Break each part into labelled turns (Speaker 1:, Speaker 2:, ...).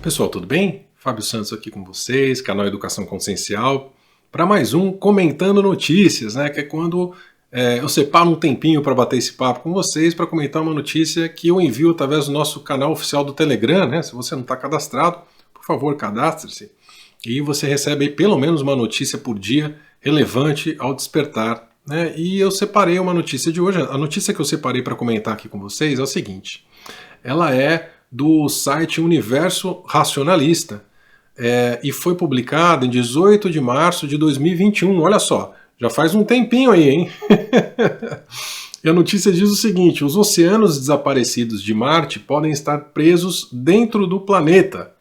Speaker 1: Pessoal, tudo bem? Fábio Santos aqui com vocês, canal Educação Consciencial, para mais um Comentando Notícias, né? Que é quando eu separo um tempinho para bater esse papo com vocês, para comentar uma notícia que eu envio através do nosso canal oficial do Telegram, né? Se você não está cadastrado, por favor, cadastre-se. E você recebe aí pelo menos uma notícia por dia relevante ao despertar, né? E eu separei uma notícia de hoje. A notícia que eu separei para comentar aqui com vocês é o seguinte. Ela é do site Universo Racionalista e foi publicada em 18 de março de 2021. Olha só, já faz um tempinho aí, hein? E a notícia diz o seguinte: os oceanos desaparecidos de Marte podem estar presos dentro do planeta,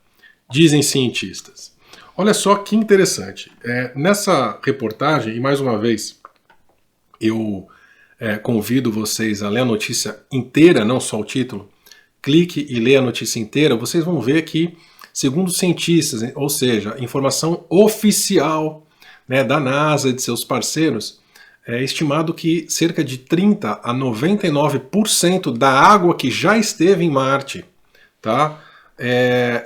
Speaker 1: dizem cientistas. Olha só que interessante. Nessa reportagem, e mais uma vez, eu convido vocês a ler a notícia inteira, não só o título. Clique e lê a notícia inteira, vocês vão ver que, segundo cientistas, ou seja, informação oficial, né, da NASA e de seus parceiros, é estimado que cerca de 30 a 99% da água que já esteve em Marte, tá,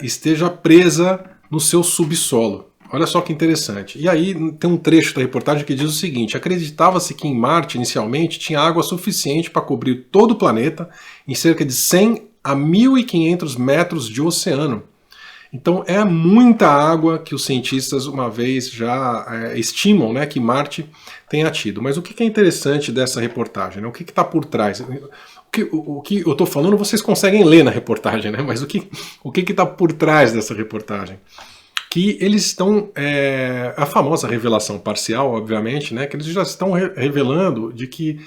Speaker 1: esteja presa no seu subsolo. Olha só que interessante. E aí tem um trecho da reportagem que diz o seguinte: acreditava-se que em Marte, inicialmente, tinha água suficiente para cobrir todo o planeta em cerca de 100 a 1.500 metros de oceano. Então é muita água que os cientistas uma vez já estimam, né, que Marte tenha tido. Mas o que é interessante dessa reportagem? Né? O que está por trás? O que eu estou falando vocês conseguem ler na reportagem, né? Mas o que está por trás dessa reportagem? Que eles estão, a famosa revelação parcial, obviamente, né, que eles já estão revelando de que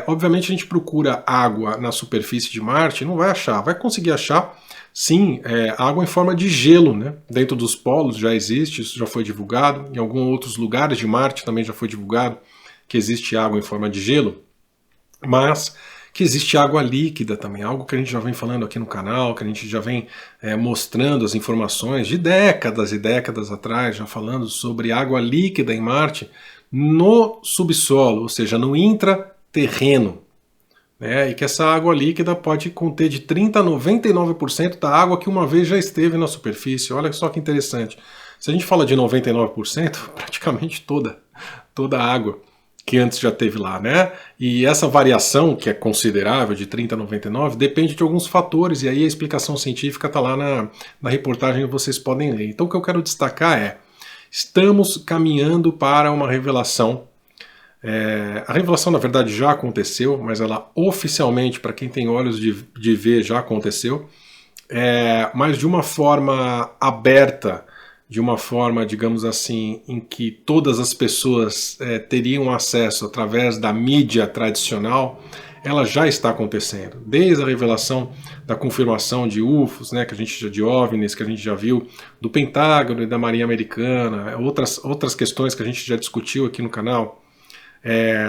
Speaker 1: obviamente a gente procura água na superfície de Marte, não vai achar, vai conseguir achar sim água em forma de gelo, né? Dentro dos polos já existe, isso já foi divulgado, em alguns outros lugares de Marte também já foi divulgado que existe água em forma de gelo, mas que existe água líquida também, algo que a gente já vem falando aqui no canal, que a gente já vem mostrando as informações de décadas e décadas atrás, já falando sobre água líquida em Marte no subsolo, ou seja, no intraterreno, né? E que essa água líquida pode conter de 30% a 99% da água que uma vez já esteve na superfície. Olha só que interessante. Se a gente fala de 99%, praticamente toda a água que antes já teve lá, né? E essa variação, que é considerável, de 30 a 99, depende de alguns fatores, e aí a explicação científica está lá na reportagem que vocês podem ler. Então o que eu quero destacar é: estamos caminhando para uma revelação. A revelação, na verdade, já aconteceu, mas ela oficialmente, para quem tem olhos de ver, já aconteceu, mas de uma forma aberta, de uma forma, digamos assim, em que todas as pessoas teriam acesso através da mídia tradicional, ela já está acontecendo. Desde a revelação da confirmação de UFOs, né, que a gente já de OVNIs, que a gente já viu, do Pentágono e da Marinha Americana, outras questões que a gente já discutiu aqui no canal,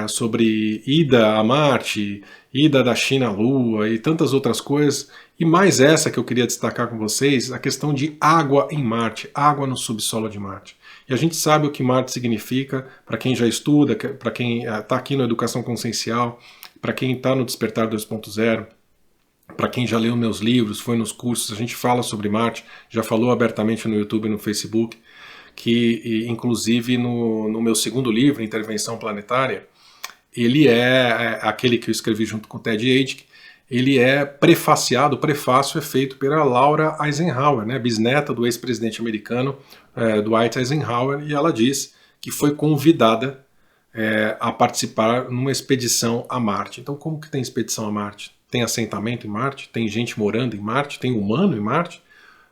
Speaker 1: sobre ida a Marte, ida da China à Lua e tantas outras coisas, e mais essa que eu queria destacar com vocês, a questão de água em Marte, água no subsolo de Marte. E a gente sabe o que Marte significa, para quem já estuda, para quem está aqui no Educação Consciencial, para quem está no Despertar 2.0, para quem já leu meus livros, foi nos cursos, a gente fala sobre Marte, já falou abertamente no YouTube e no Facebook, que inclusive no meu segundo livro, Intervenção Planetária, ele é aquele que eu escrevi junto com o Ted Aitken, ele é prefaciado, o prefácio é feito pela Laura Eisenhower, né, bisneta do ex-presidente americano Dwight Eisenhower, e ela diz que foi convidada a participar numa expedição a Marte. Então como que tem expedição a Marte? Tem assentamento em Marte? Tem gente morando em Marte? Tem humano em Marte?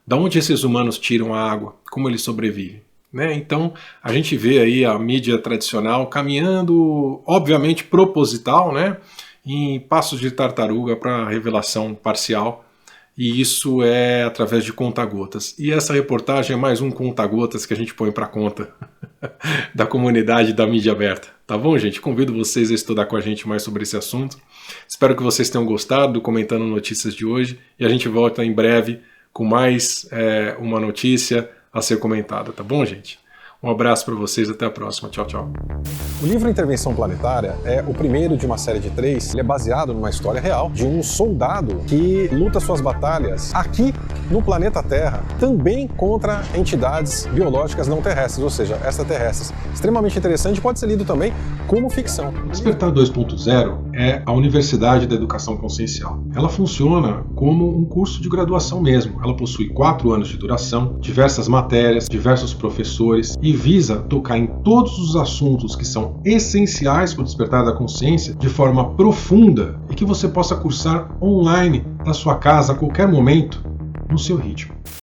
Speaker 1: Da onde esses humanos tiram a água? Como eles sobrevivem? Né? Então a gente vê aí a mídia tradicional caminhando, obviamente proposital, né, em passos de tartaruga para a revelação parcial, e isso é através de conta-gotas. E essa reportagem é mais um conta-gotas que a gente põe para conta da comunidade da mídia aberta. Tá bom, gente? Convido vocês a estudar com a gente mais sobre esse assunto. Espero que vocês tenham gostado do Comentando Notícias de hoje, e a gente volta em breve com mais uma notícia a ser comentada, tá bom, gente? Um abraço para vocês, até a próxima. Tchau, tchau.
Speaker 2: O livro Intervenção Planetária é o primeiro de uma série de 3. Ele é baseado numa história real de um soldado que luta suas batalhas aqui no planeta Terra, também contra entidades biológicas não terrestres, ou seja, extraterrestres. Extremamente interessante, pode ser lido também como ficção.
Speaker 1: Despertar 2.0 é a Universidade da Educação Consciencial. Ela funciona como um curso de graduação mesmo. Ela possui 4 anos de duração, diversas matérias, diversos professores e visa tocar em todos os assuntos que são essenciais para o despertar da consciência de forma profunda e que você possa cursar online da sua casa a qualquer momento, no seu ritmo.